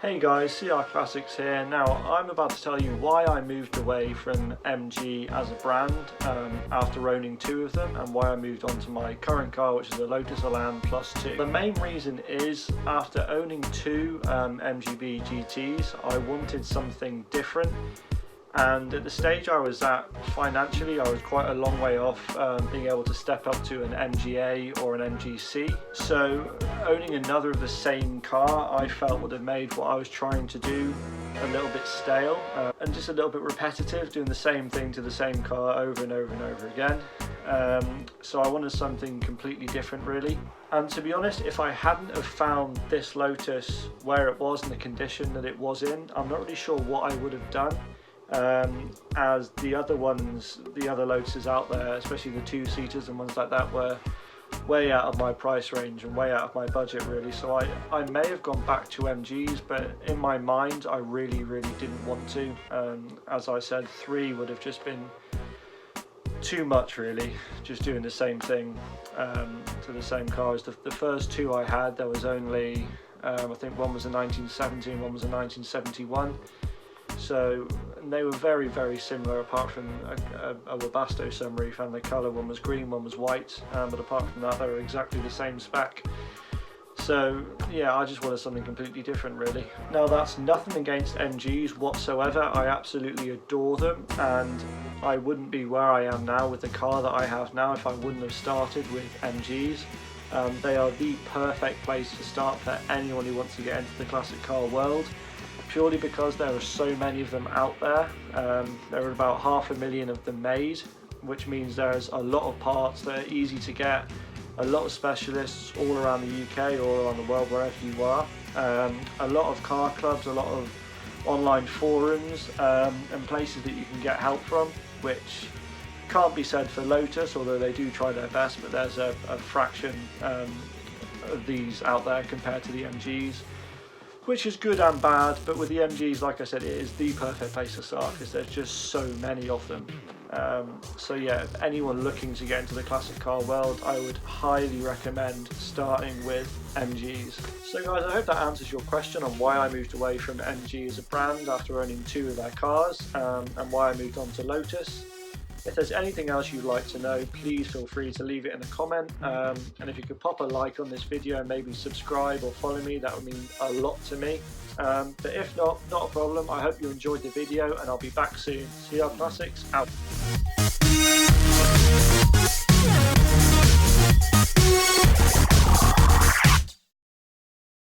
Hey guys, CR Classics here. Now I'm about to tell you why I moved away from MG as a brand after owning two of them, and why I moved on to my current car, which is a Lotus Elan Plus 2. The main reason is, after owning two MGB GTs, I wanted something different. And at the stage I was at financially, I was quite a long way off being able to step up to an MGA or an MGC. So owning another of the same car, I felt would have made what I was trying to do a little bit stale and just a little bit repetitive, doing the same thing to the same car over and over and over again. So I wanted something completely different, really. And to be honest, if I hadn't have found this Lotus where it was in the condition that it was in, I'm not really sure what I would have done. As the other ones, the other Lotuses out there, especially the two-seaters and ones like that, were way out of my price range and way out of my budget, really. So I may have gone back to MGs, but in my mind I really didn't want to. As I said, three would have just been too much, really, just doing the same thing to the same cars. The first two I had, there was only I think one was a 1970 and one was a 1971. So they were very similar, apart from a Webasto sunroof, and the colour, one was green, one was white, but apart from that they were exactly the same spec. So yeah, I just wanted something completely different, really. Now that's nothing against MGs whatsoever, I absolutely adore them, and I wouldn't be where I am now with the car that I have now if I wouldn't have started with MGs. They are the perfect place to start for anyone who wants to get into the classic car world, purely because there are so many of them out there. There are about 500,000 of them made, which means there's a lot of parts that are easy to get, a lot of specialists all around the UK, all around the world, wherever you are, a lot of car clubs, a lot of online forums and places that you can get help from, which can't be said for Lotus, although they do try their best, but there's a fraction of these out there compared to the MGs, which is good and bad. But with the MGs, like I said, it is the perfect place to start because there's just so many of them. So yeah, if anyone looking to get into the classic car world, I would highly recommend starting with MGs. So guys, I hope that answers your question on why I moved away from MG as a brand after owning two of their cars, and why I moved on to Lotus. If there's anything else you'd like to know, please feel free to leave it in a comment, and if you could pop a like on this video and maybe subscribe or follow me, that would mean a lot to me. But if not a problem. I hope you enjoyed the video, and I'll be back soon. CR Classics out.